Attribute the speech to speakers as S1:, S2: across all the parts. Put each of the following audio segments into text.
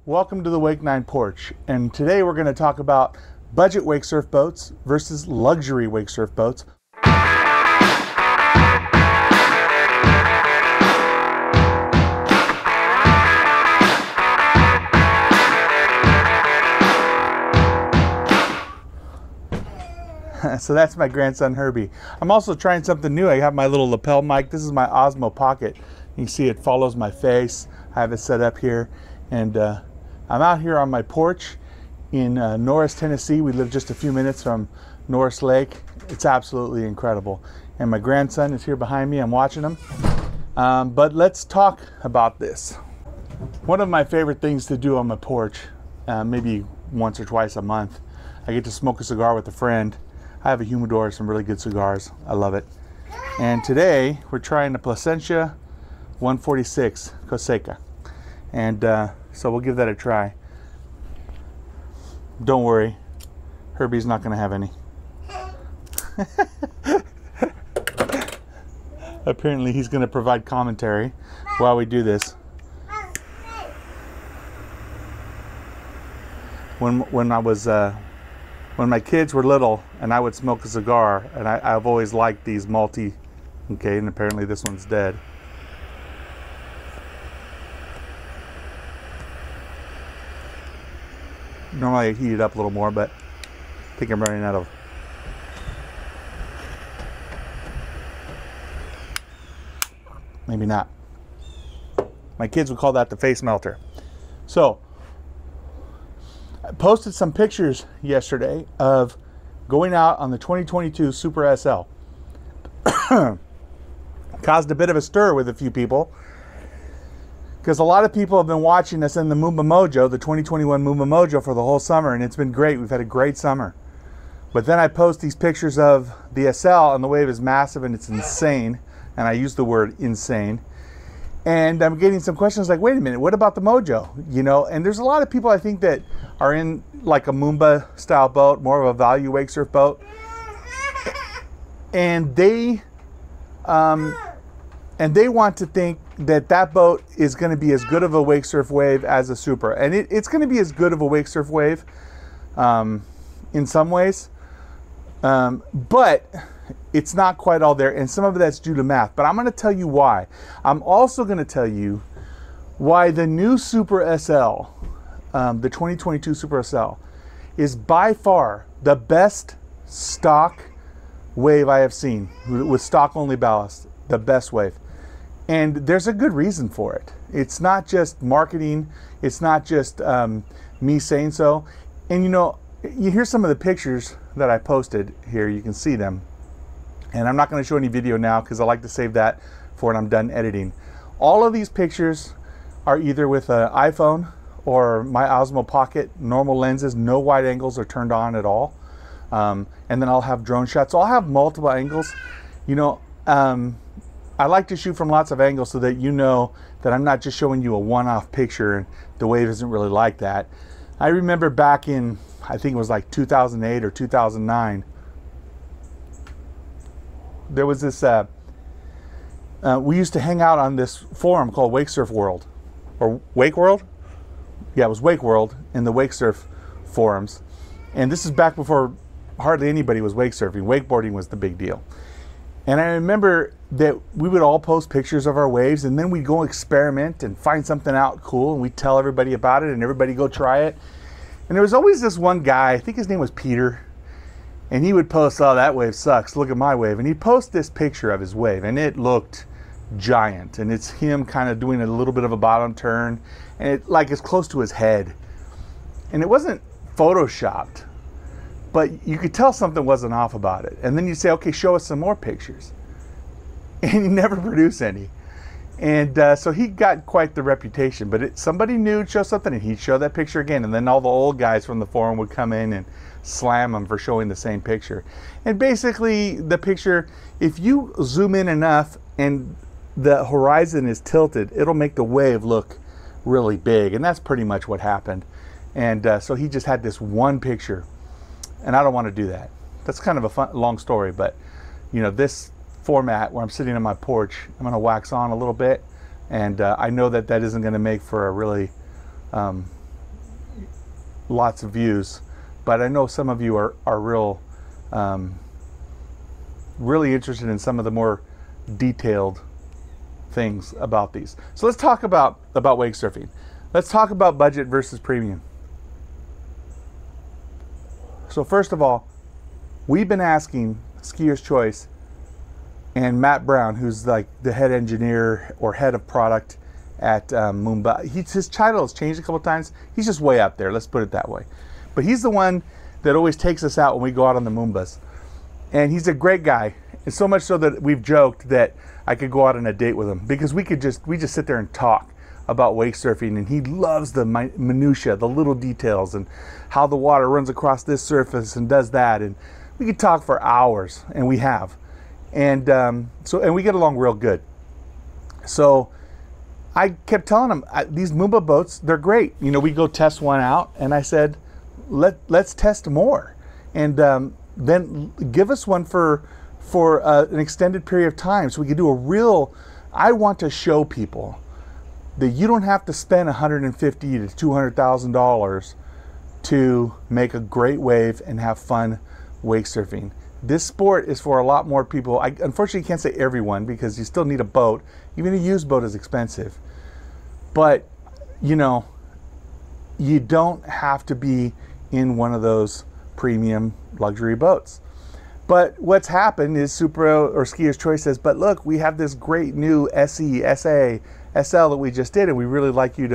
S1: Welcome to the Wake9 Porch, and today we're going to talk about budget wake surf boats versus luxury wake surf boats. So that's my grandson Herbie. I'm also trying something new. I have my little lapel mic. This is my Osmo Pocket. You can see it follows my face. I have it set up here, and I'm out here on my porch in Norris, Tennessee. We live just a few minutes from Norris Lake. It's absolutely incredible. And my grandson is here behind me. I'm watching him. But let's talk about this. One of my favorite things to do on my porch, maybe once or twice a month, I get to smoke a cigar with a friend. I have a humidor, some really good cigars. I love it. And today we're trying the Plasencia 146 Coseca. And so we'll give that a try. Don't worry, Herbie's not going to have any. Apparently he's going to provide commentary while we do this. When my kids were little and I would smoke a cigar, and I've always liked these multi, okay, and apparently this one's dead. Normally I heat it up a little more, but I think I'm running out of. Maybe not. My kids would call that the face melter. So, I posted some pictures yesterday of going out on the 2022 Supra SL. Caused a bit of a stir with a few people, because a lot of people have been watching us in the Moomba Mojo, the 2021 Moomba Mojo, for the whole summer, and it's been great. We've had a great summer. But then I post these pictures of the SL, and the wave is massive and it's insane, and I use the word insane. And I'm getting some questions like, wait a minute, what about the Mojo? You know, and there's a lot of people I think that are in like a Moomba style boat, more of a value wake surf boat, and they want to think that that boat is going to be as good of a wake surf wave as a Supra, and it's going to be as good of a wake surf wave in some ways, but it's not quite all there, and some of that's due to math. But I'm going to tell you why. I'm also going to tell you why the new Supra SL, the 2022 Supra SL, is by far the best stock wave I have seen with stock only ballast. The best wave. And there's a good reason for it. It's not just marketing. It's not just me saying so. And you know, you hear some of the pictures that I posted here. You can see them. And I'm not going to show any video now because I like to save that for when I'm done editing. All of these pictures are either with an iPhone or my Osmo Pocket, normal lenses, no wide angles are turned on at all. And then I'll have drone shots. So I'll have multiple angles. You know, I like to shoot from lots of angles so that you know that I'm not just showing you a one-off picture and the wave isn't really like that. I remember back in, I think it was like 2008 or 2009, there was this, we used to hang out on this forum called Wakesurf World, or Wake World? Yeah, it was Wake World in the Wakesurf forums. And this is back before hardly anybody was wake surfing. Wakeboarding was the big deal. And I remember that we would all post pictures of our waves, and then we'd go experiment and find something out cool, and we'd tell everybody about it, and everybody go try it. And there was always this one guy, I think his name was Peter, and he would post, oh, that wave sucks, look at my wave. And he'd post this picture of his wave, and it looked giant. And it's him kind of doing a little bit of a bottom turn, and it like it's close to his head. And it wasn't photoshopped, but you could tell something wasn't off about it. And then you say, okay, show us some more pictures. And he never produced any. And so he got quite the reputation. But somebody new would show something, and he'd show that picture again. And then all the old guys from the forum would come in and slam him for showing the same picture. And basically, the picture, if you zoom in enough and the horizon is tilted, it'll make the wave look really big. And that's pretty much what happened. And so he just had this one picture. And I don't want to do that. That's kind of a fun, long story, but you know, this format where I'm sitting on my porch, I'm going to wax on a little bit, and I know that that isn't going to make for a really lots of views, but I know some of you are really interested in some of the more detailed things about these. So let's talk about wake surfing. Let's talk about budget versus premium. So first of all, we've been asking Skier's Choice and Matt Brown, who's like the head engineer or head of product at Moomba. His title has changed a couple times. He's just way up there, let's put it that way. But he's the one that always takes us out when we go out on the Moombas. And he's a great guy. And so much so that we've joked that I could go out on a date with him, because we just sit there and talk about wake surfing, and he loves the minutia, the little details, and how the water runs across this surface and does that. And we could talk for hours, and we have. And and we get along real good. So I kept telling him, these Moomba boats, they're great. You know, we go test one out, and I said, let's test more, and then give us one for an extended period of time, so we could do a real. I want to show people that you don't have to spend $150,000 to $200,000 to make a great wave and have fun wake surfing. This sport is for a lot more people. I unfortunately can't say everyone, because you still need a boat. Even a used boat is expensive. But, you know, you don't have to be in one of those premium luxury boats. But what's happened is Supra or Skier's Choice says, but look, we have this great new SE, SA, SL that we just did, and we really like you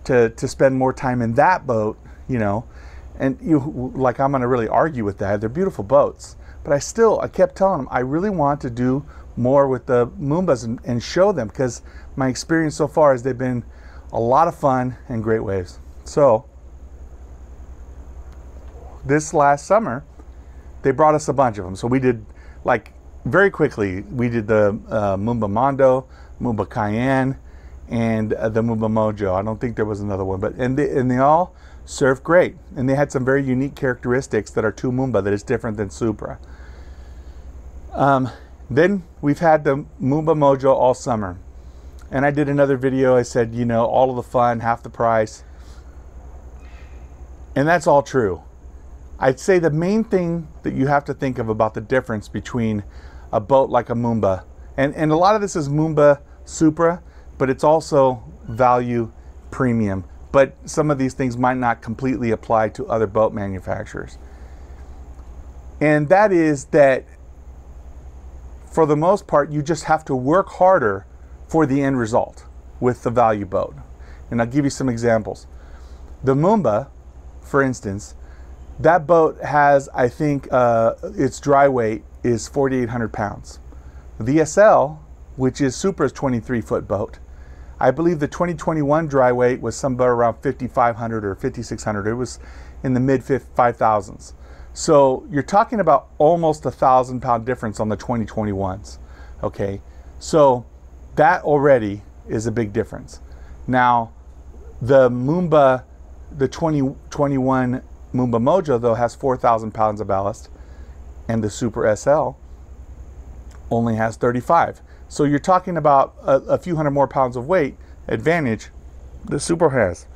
S1: to spend more time in that boat, you know. And like, I'm gonna really argue with that. They're beautiful boats. But I kept telling them, I really want to do more with the Moombas and show them, because my experience so far is they've been a lot of fun and great waves. So this last summer, they brought us a bunch of them. So we did, like, very quickly, we did the Moomba Mondo, Moomba Cayenne, and the Moomba Mojo. I don't think there was another one, but and they all surf great, and they had some very unique characteristics that are to Moomba that is different than Supra. Then we've had the Moomba Mojo all summer, and I did another video. I said, you know, all of the fun, half the price, and that's all true. I'd say the main thing that you have to think of about the difference between a boat like a Moomba, and a lot of this is Moomba Supra, but it's also value premium. But some of these things might not completely apply to other boat manufacturers. And that is that, for the most part, you just have to work harder for the end result with the value boat. And I'll give you some examples. The Moomba, for instance, that boat has, I think, its dry weight is 4,800 pounds. The SL, which is Supra's 23-foot boat, I believe the 2021 dry weight was somewhere around 5,500 or 5,600. It was in the mid 5,000s. So you're talking about almost 1,000-pound difference on the 2021s. Okay, so that already is a big difference. Now, the Moomba, the 2021 Moomba Mojo, though, has 4,000 pounds of ballast, and the Supra SL only has 35. So you're talking about a few hundred more pounds of weight advantage the Supra has.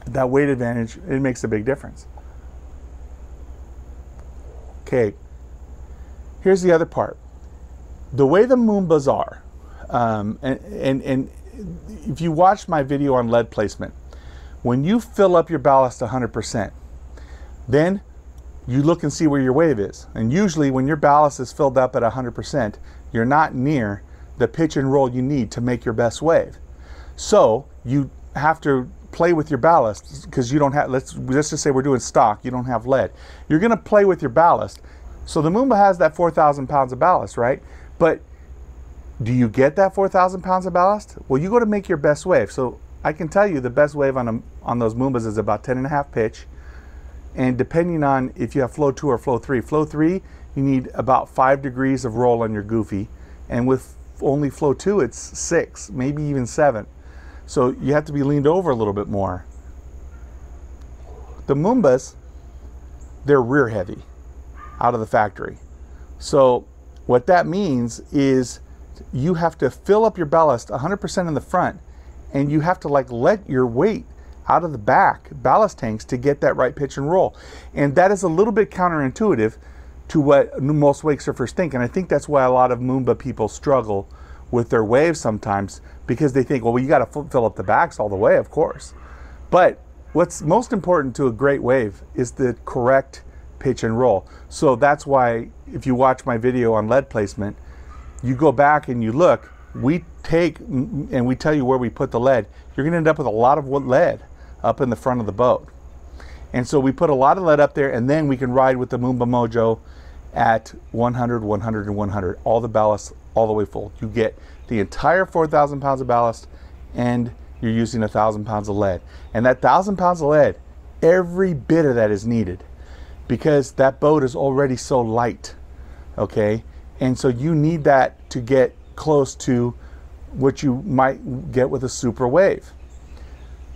S1: That weight advantage, it makes a big difference. Okay, here's the other part. The way the Moombas are, and if you watch my video on lead placement, when you fill up your ballast 100%, then you look and see where your wave is. And usually when your ballast is filled up at 100%, you're not near the pitch and roll you need to make your best wave. So you have to play with your ballast, because you don't have, let's just say we're doing stock, you don't have lead. You're gonna play with your ballast. So the Moomba has that 4,000 pounds of ballast, right? But do you get that 4,000 pounds of ballast? Well, you go to make your best wave. So I can tell you the best wave on those Moombas is about 10.5 pitch. And depending on if you have flow 2 or flow 3. Flow 3, you need about 5 degrees of roll on your goofy. And with only flow 2, it's 6, maybe even 7. So you have to be leaned over a little bit more. The Moombas, they're rear heavy out of the factory. So what that means is you have to fill up your ballast 100% in the front, and you have to like let your weight out of the back ballast tanks to get that right pitch and roll. And that is a little bit counterintuitive to what most wake surfers think. And I think that's why a lot of Moomba people struggle with their waves sometimes, because they think, well, you got to fill up the backs all the way, of course. But what's most important to a great wave is the correct pitch and roll. So that's why if you watch my video on lead placement, you go back and you look, we take and we tell you where we put the lead. You're going to end up with a lot of lead up in the front of the boat. And so we put a lot of lead up there, and then we can ride with the Moomba Mojo at 100, 100, and 100. All the ballast all the way full. You get the entire 4,000 pounds of ballast, and you're using 1,000 pounds of lead. And that 1,000 pounds of lead, every bit of that is needed because that boat is already so light, okay? And so you need that to get close to what you might get with a Supra wave.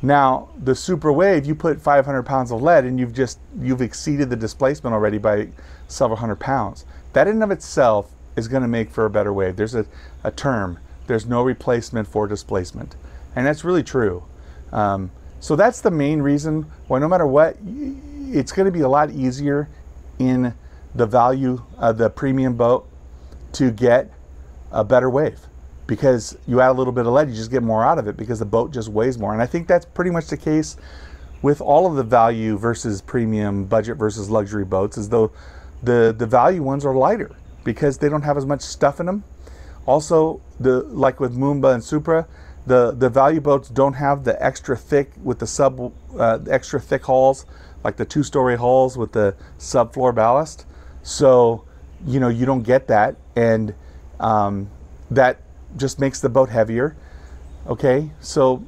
S1: Now, the Supra wave, you put 500 pounds of lead and you've exceeded the displacement already by several hundred pounds. That in and of itself is going to make for a better wave. There's a term, there's no replacement for displacement. And that's really true. So that's the main reason why no matter what, it's going to be a lot easier in the value of the premium boat to get a better wave, because you add a little bit of lead, you just get more out of it because the boat just weighs more. And I think that's pretty much the case with all of the value versus premium, budget versus luxury boats, as though the value ones are lighter because they don't have as much stuff in them. Also, like with Moomba and Supra, the value boats don't have the extra thick with the extra thick hulls, like the 2-story hulls with the subfloor ballast. So, you know, you don't get that, and that just makes the boat heavier. Okay, so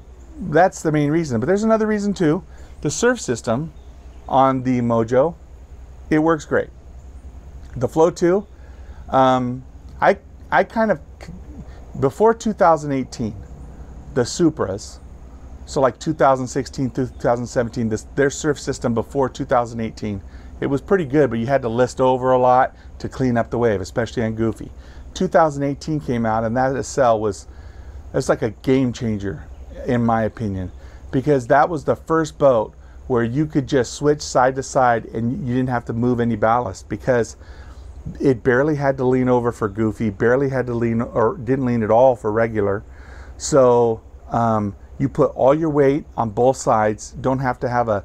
S1: that's the main reason. But there's another reason too. The surf system on the Mojo, it works great. The Flow 2, I kind of, before 2018, the Supras, so like 2016 through 2017, their surf system before 2018, it was pretty good, but you had to list over a lot to clean up the wave, especially on Goofy. 2018 came out, and that SL it's like a game changer in my opinion, because that was the first boat where you could just switch side to side and you didn't have to move any ballast, because it barely had to lean over for Goofy, barely had to lean, or didn't lean at all for regular. So you put all your weight on both sides, don't have to have a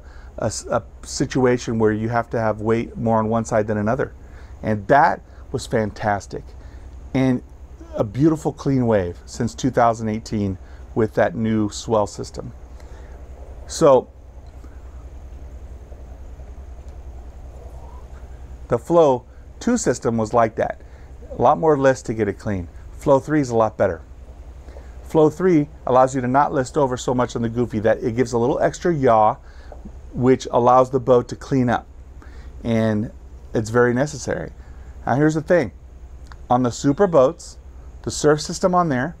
S1: situation where you have to have weight more on one side than another. And that was fantastic. And a beautiful clean wave since 2018 with that new swell system. So the Flow 2 system was like that. A lot more list to get it clean. Flow 3 is a lot better. Flow 3 allows you to not list over so much on the Goofy, that it gives a little extra yaw, which allows the boat to clean up. And it's very necessary. Now here's the thing. On the Supra boats, the surf system on there,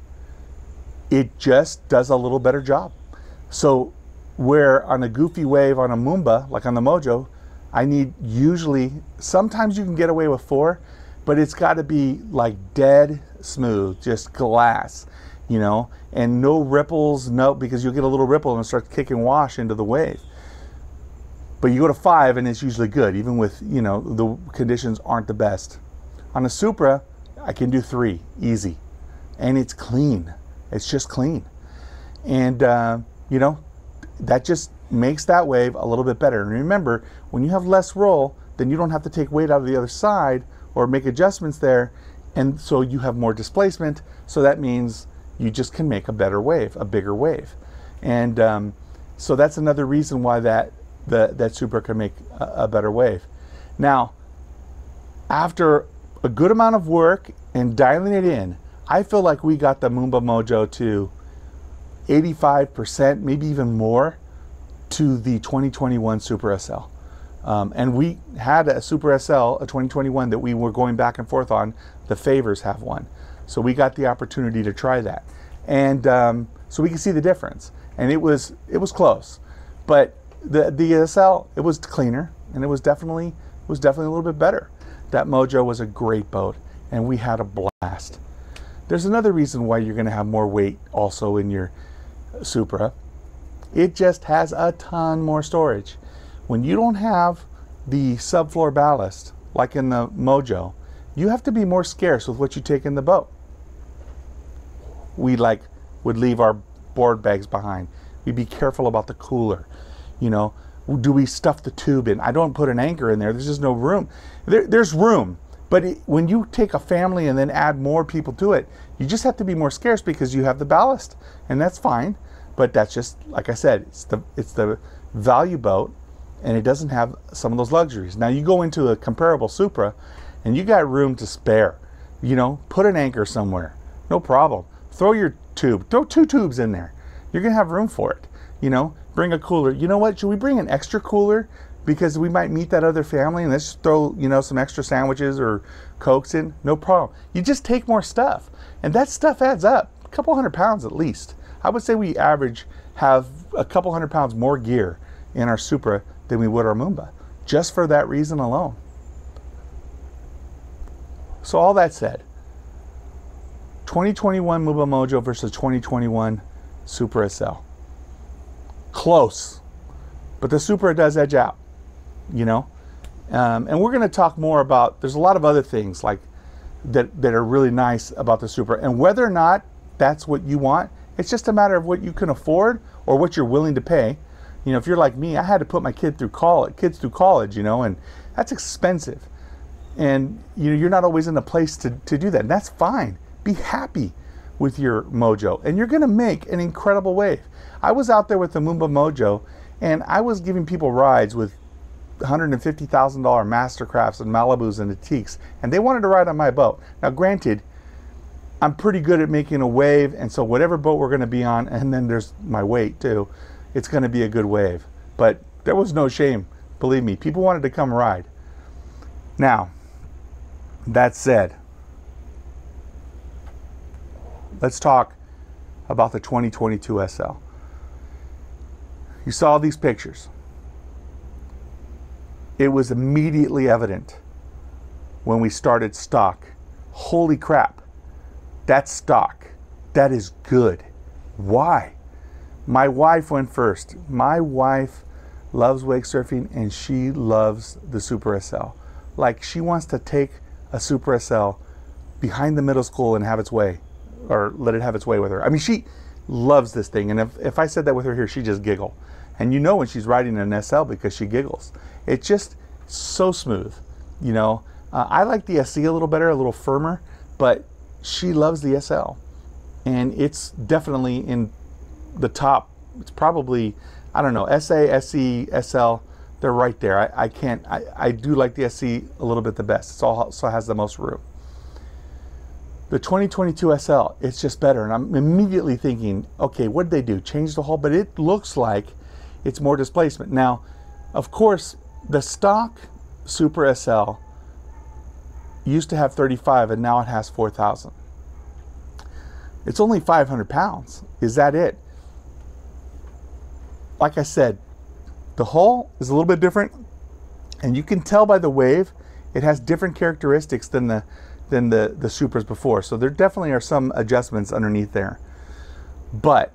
S1: it just does a little better job. So where on a Goofy wave on a Moomba, like on the Mojo, I need usually, sometimes you can get away with 4, but it's got to be like dead smooth, just glass, you know, and no ripples, no, because you'll get a little ripple and it starts kicking wash into the wave. But you go to 5 and it's usually good, even with, you know, the conditions aren't the best. On a Supra, I can do 3, easy. And it's clean. It's just clean. And, you know, that just makes that wave a little bit better. And remember, when you have less roll, then you don't have to take weight out of the other side or make adjustments there. And so you have more displacement. So that means you just can make a better wave, a bigger wave. And so that's another reason why that Supra can make a better wave. Now, after a good amount of work and dialing it in, I feel like we got the Moomba Mojo to 85%, maybe even more, to the 2021 Supra SL. And we had a Supra SL, a 2021, that we were going back and forth on. The Favors have one. So we got the opportunity to try that. And so we can see the difference. And it was close. But the SL, it was cleaner, and it was definitely a little bit better. That Mojo was a great boat, and we had a blast. There's another reason why you're going to have more weight also in your Supra, It just has a ton more storage. When you don't have the subfloor ballast, like in the Mojo, you have to be more scarce with what you take in the boat. We would leave our board bags behind. We'd be careful about the cooler. You know, do we stuff the tube in? I don't put an anchor in there. There's just no room. There's room, but when you take a family and then add more people to it, you just have to be more scarce because you have the ballast, and that's fine. But that's just, like I said, it's the value boat, and it doesn't have some of those luxuries. Now you go into a comparable Supra, and you got room to spare. You know, put an anchor somewhere, no problem. Throw your tube, throw 2 tubes in there. You're gonna have room for it. You know, bring a cooler. You know what? Should we bring an extra cooler because we might meet that other family and let's throw, you know, some extra sandwiches or Cokes in? No problem. You just take more stuff, and that stuff adds up. A couple 100 pounds at least. I would say we have a couple 100 pounds more gear in our Supra than we would our Moomba, just for that reason alone. So all that said, 2021 Moomba Mojo versus 2021 Supra SL. Close, but the Supra does edge out, you know. And we're going to talk more about, there's a lot of other things like that are really nice about the Supra, and whether or not that's what you want, it's just a matter of what you can afford or what you're willing to pay. You know, if you're like me, I had to put my kids through college, you know, and that's expensive. And you know, you're not always in a place to do that, and that's fine. Be happy with your Mojo, and you're going to make an incredible wave. I was out there with the Moomba Mojo, and I was giving people rides with $150,000 Mastercrafts and Malibus and Atiques, and they wanted to ride on my boat. Now granted, I'm pretty good at making a wave, and so whatever boat we're going to be on, and then there's my weight too, it's going to be a good wave. But there was no shame, believe me. People wanted to come ride. Now, that said, let's talk about the 2022 SL. You saw these pictures. It was immediately evident when we started stock. Holy crap, that's stock. That is good. Why? My wife went first. My wife loves wake surfing, and she loves the Supra SL. Like, she wants to take a Supra SL behind the middle school and have its way, or let it have its way with her. I mean, she loves this thing, and if I said that with her here, she'd just giggle. And you know when she's riding an SL because she giggles. It's just so smooth, you know. I like the SC a little better, a little firmer, but she loves the SL. And it's definitely in the top. It's probably, I don't know, SA, SC, SL, they're right there. I do like the SC a little bit the best. It also has the most room. The 2022 SL, it's just better. And I'm immediately thinking, okay, what did they do? Change the hull? But it looks like it's more displacement. Now, of course, the stock Supra SL used to have 35, and now it has 4,000. It's only 500 pounds. Is that it? Like I said, the hull is a little bit different, and you can tell by the wave, it has different characteristics than the Supras before. So there definitely are some adjustments underneath there. But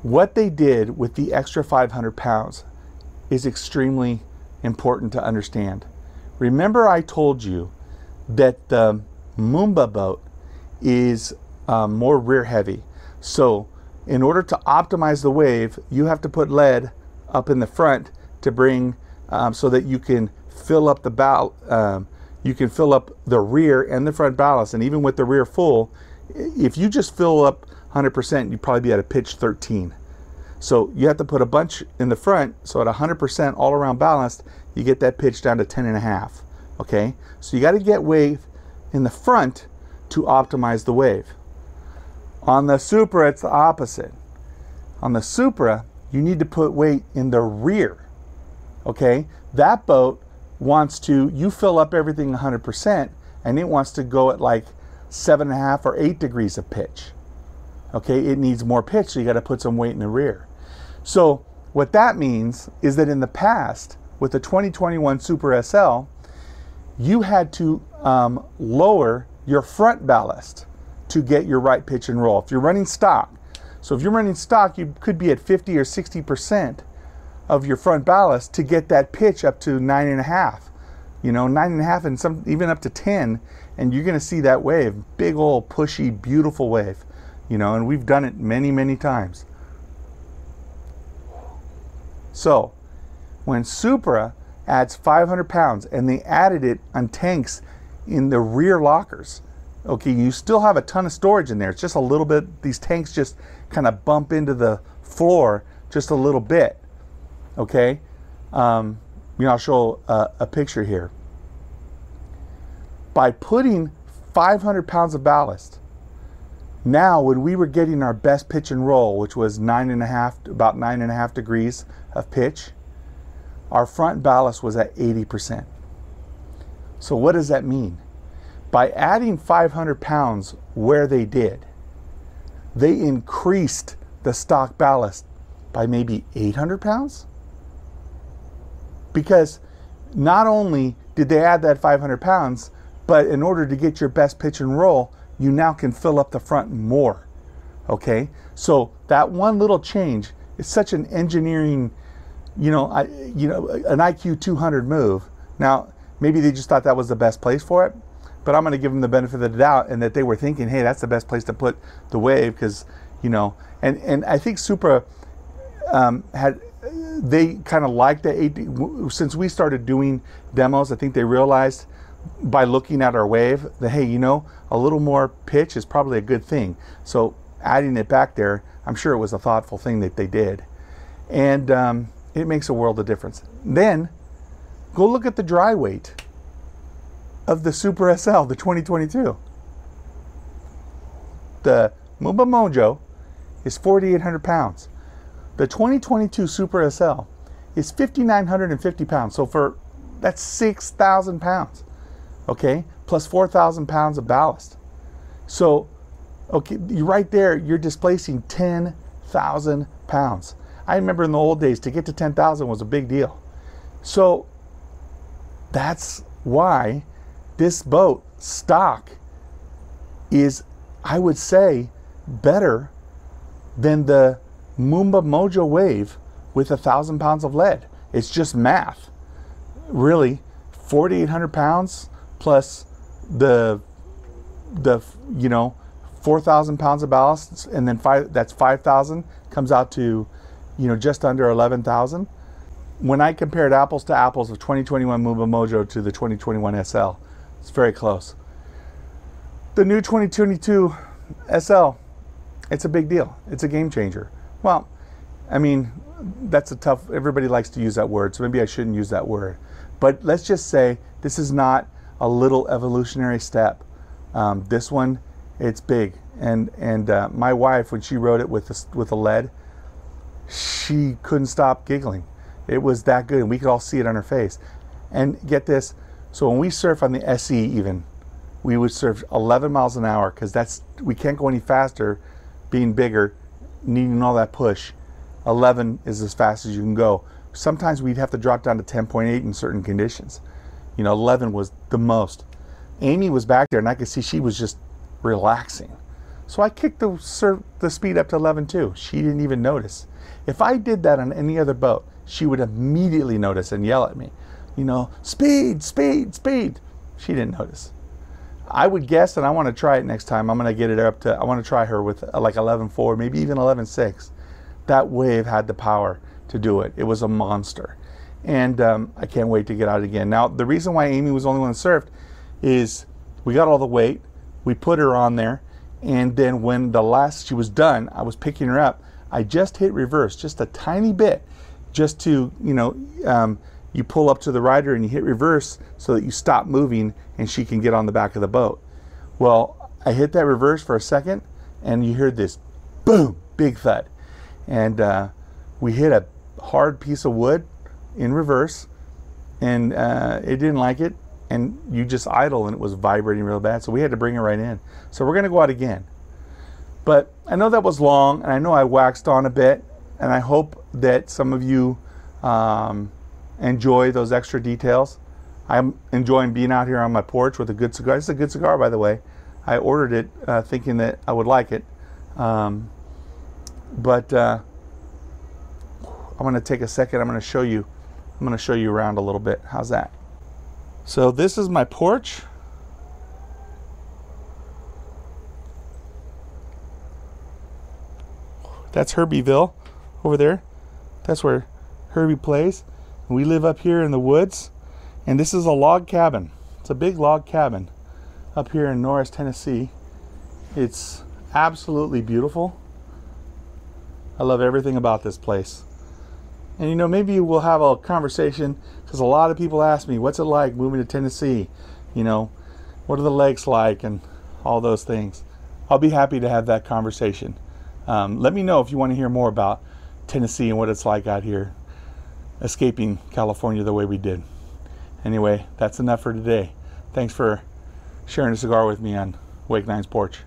S1: what they did with the extra 500 pounds is extremely important to understand. Remember, I told you that the Moomba boat is more rear heavy. So in order to optimize the wave, you have to put lead up in the front to bring so that you can fill up the you can fill up the rear and the front ballast. And even with the rear full, if you just fill up 100%, you'd probably be at a pitch 13. So you have to put a bunch in the front, so at 100% all around ballast, you get that pitch down to 10.5. Okay, so you got to get wave in the front to optimize the wave. On the Supra, it's the opposite. On the Supra, you need to put weight in the rear. Okay, that boat wants to, you fill up everything 100%, and it wants to go at like 7.5 or 8 degrees of pitch. Okay, it needs more pitch, so you got to put some weight in the rear. So what that means is that in the past, with the 2021 Supra SL, you had to lower your front ballast to get your right pitch and roll. If you're running stock, So if you're running stock, you could be at 50 or 60% of your front ballast to get that pitch up to 9.5. You know, 9.5 and some even up to 10, and you're gonna see that wave, big old pushy, beautiful wave. You know, and we've done it many, many times. So when Supra adds 500 pounds, and they added it on tanks in the rear lockers, okay, you still have a ton of storage in there. It's just a little bit, these tanks just kind of bump into the floor just a little bit, okay? You know, I'll show a picture here. By putting 500 pounds of ballast, now when we were getting our best pitch and roll, which was about 9.5 degrees of pitch, our front ballast was at 80%. So what does that mean? By adding 500 pounds where they did, they increased the stock ballast by maybe 800 pounds? Because not only did they add that 500 pounds, but in order to get your best pitch and roll, you now can fill up the front more, okay? So that one little change is such an engineering, an IQ 200 move. Now, maybe they just thought that was the best place for it, but I'm gonna give them the benefit of the doubt and that they were thinking, hey, that's the best place to put the wave, because, and I think Supra they kind of liked the 80, since we started doing demos, I think they realized by looking at our wave that, hey, a little more pitch is probably a good thing. So adding it back there, I'm sure it was a thoughtful thing that they did. And it makes a world of difference. Then go look at the dry weight of the Supra SL, the 2022. The Mumba Mojo is 4,800 pounds. The 2022 Supra SL is 5,950 pounds. So that's 6,000 pounds. Okay, plus 4,000 pounds of ballast. So, okay, right there, you're displacing 10,000 pounds. I remember in the old days, to get to 10,000 was a big deal. So, that's why this boat, stock, is, I would say, better than the Mumba Mojo wave with 1,000 pounds of lead. It's just math. Really, 4,800 pounds plus the 4,000 pounds of ballast, and then that's 5,000, comes out to just under 11,000. When I compared apples to apples of 2021 Mumba Mojo to the 2021 SL, it's very close. The new 2022 SL, it's a big deal. It's a game changer. Well, I mean, that's a tough, everybody likes to use that word, so maybe I shouldn't use that word. But let's just say this is not a little evolutionary step. This one, it's big. And my wife, when she rode it with the lead, she couldn't stop giggling. It was that good, and we could all see it on her face. And get this, so when we surf on the SE even, we would surf 11 miles an hour, because we can't go any faster being bigger, needing all that push. 11 is as fast as you can go. Sometimes we'd have to drop down to 10.8 in certain conditions. 11 was the most. Amy was back there, and I could see she was just relaxing. So I kicked the speed up to 11 too. She didn't even notice. If I did that on any other boat, she would immediately notice and yell at me. Speed, speed, speed. She didn't notice. I would guess, and I want to try it next time. I'm going to get it up to, I want to try her with like 11.4, maybe even 11.6. That wave had the power to do it. It was a monster. And I can't wait to get out again. Now, the reason why Amy was the only one that surfed is we got all the weight, we put her on there, and then when she was done, I was picking her up. I just hit reverse, just a tiny bit, just to, you pull up to the rider and you hit reverse so that you stop moving and she can get on the back of the boat. Well, I hit that reverse for a second, and you hear this boom, big thud. And we hit a hard piece of wood in reverse, and it didn't like it, and you just idle, and it was vibrating real bad, so we had to bring it right in. So we're going to go out again. But I know that was long, and I know I waxed on a bit, and I hope that some of you enjoy those extra details. I'm enjoying being out here on my porch with a good cigar. It's a good cigar, by the way. I ordered it thinking that I would like it. But I'm going to take a second. I'm going to show you around a little bit. How's that? So this is my porch. That's Herbieville over there. That's where Herbie plays. We live up here in the woods, and this is a log cabin. It's a big log cabin up here in Norris, Tennessee. It's absolutely beautiful. I love everything about this place. And you know, maybe we'll have a conversation, because a lot of people ask me, what's it like moving to Tennessee? You know, what are the lakes like and all those things. I'll be happy to have that conversation. Let me know if you want to hear more about Tennessee and what it's like out here, escaping California the way we did. Anyway, that's enough for today. Thanks for sharing a cigar with me on Wake9's porch.